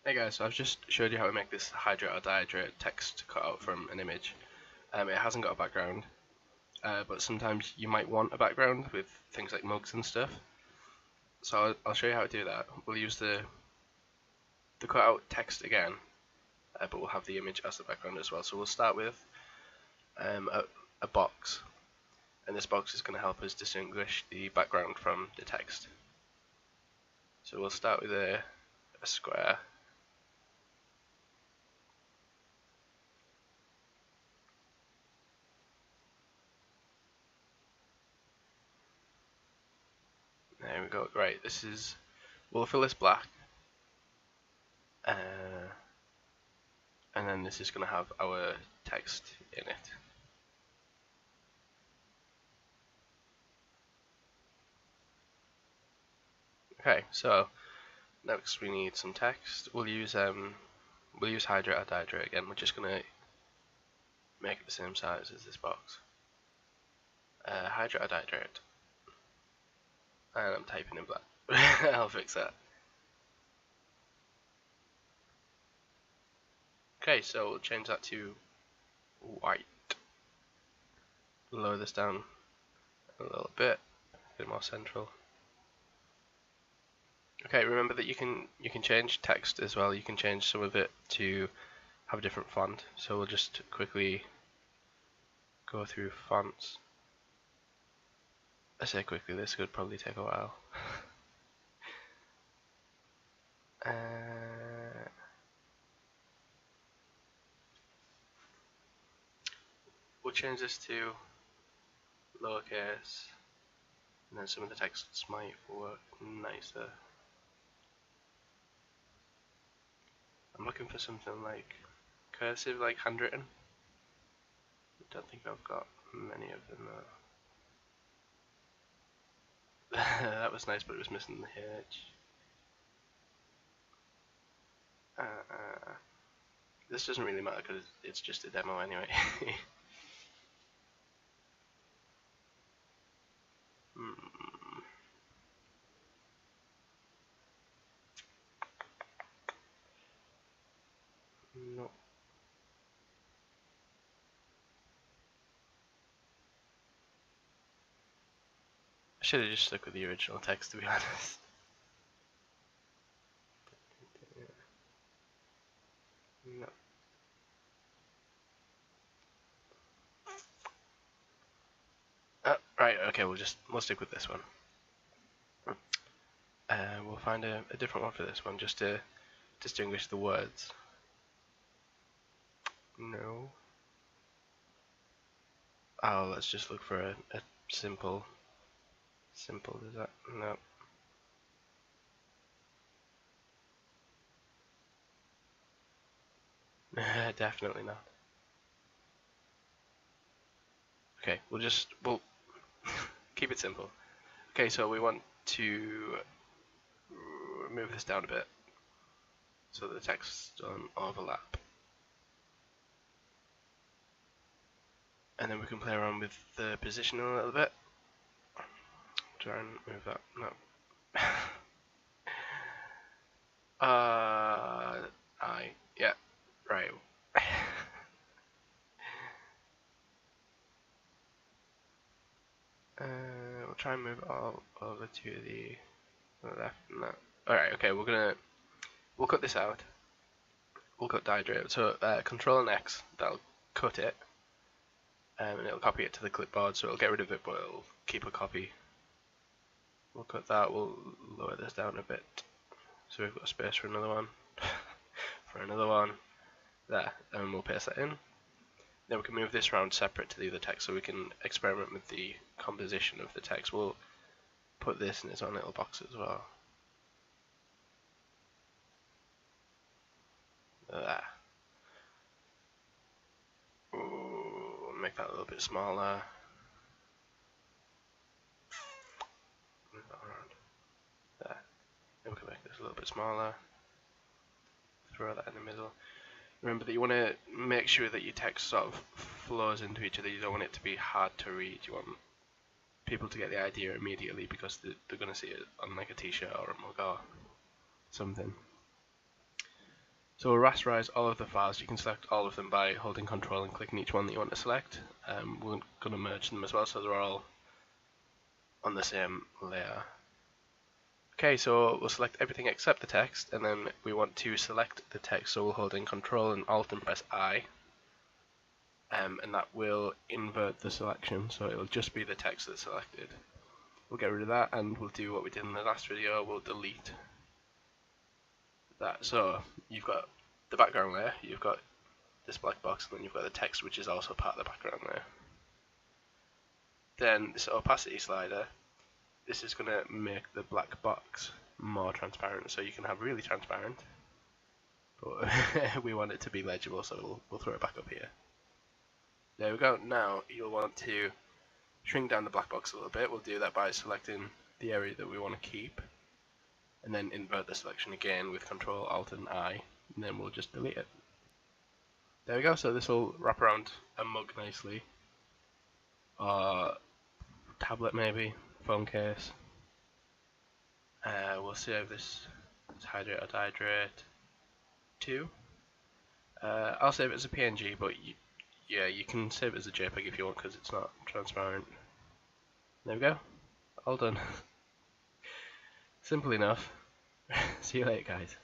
Hey guys, so I've just showed you how to make this hydrate or dehydrate text cutout from an image. It hasn't got a background, but sometimes you might want a background with things like mugs and stuff. So I'll show you how to do that. We'll use the cutout text again, but we'll have the image as the background as well. So we'll start with a box, and this box is going to help us distinguish the background from the text. So we'll start with a square. There we go. Right, we'll fill this black, and then this is going to have our text in it. Okay, so next we need some text. We'll use hydrate or dihydrate again. We're just going to make it the same size as this box. Hydrate or dihydrate, and I'm typing in black. I'll fix that. Okay, so we'll change that to white. Lower this down a little bit, a bit more central. Okay, remember that you can change text as well. You can change some of it to have a different font. So we'll just quickly go through fonts. I say quickly, this could probably take a while. We'll change this to lowercase, and then some of the texts might work nicer. I'm looking for something like cursive, like handwritten. I don't think I've got many of them though. That was nice, but it was missing the H. This doesn't really matter because it's just a demo anyway. No. I should have just stuck with the original text, to be honest. No. Right, okay, we'll stick with this one. We'll find a different one for this one, just to distinguish the words. No. Oh, let's just look for a simple does that? No. Definitely not. Okay, we'll keep it simple. Okay, so we want to move this down a bit so the text don't overlap. And then we can play around with the position a little bit. Try and move that. No. Yeah, right. We'll try and move it all over to the left. No. Alright, okay, we'll cut this out. We'll cut dihydrate. So Control and X, that'll cut it, and it'll copy it to the clipboard. So it'll get rid of it, but it'll keep a copy. We'll cut that. We'll lower this down a bit, so we've got space for another one, for another one, there, and we'll paste that in. Then we can move this around separate to the other text, so we can experiment with the composition of the text. We'll put this in its own little box as well. There. Ooh, make that a little bit smaller. Move that around. There. Then we can make this a little bit smaller. Throw that in the middle. Remember that you want to make sure that your text sort of flows into each other. You don't want it to be hard to read. You want people to get the idea immediately because they're going to see it on like a t-shirt or a mug or something. So we'll rasterize all of the files. You can select all of them by holding Control and clicking each one that you want to select. We're going to merge them as well, so they're all on the same layer. Okay, so we'll select everything except the text, and then we want to select the text, so we'll hold in Control and Alt and press I. And that will invert the selection, so it'll just be the text that's selected. We'll get rid of that, and we'll do what we did in the last video. We'll delete that. So you've got the background layer, you've got this black box, and then you've got the text, which is also part of the background layer. Then this opacity slider, this is going to make the black box more transparent, so you can have really transparent, but we want it to be legible, so we'll throw it back up here. There we go. Now you'll want to shrink down the black box a little bit. We'll do that by selecting the area that we want to keep, and then invert the selection again with Control, Alt and I, and then we'll just delete it. There we go. So this will wrap around a mug nicely, or tablet maybe, phone case. We'll save this as hydrate or dihydrate 2. I'll save it as a PNG, but yeah, you can save it as a JPEG if you want, because it's not transparent. There we go, all done. Simple enough. See you later, guys.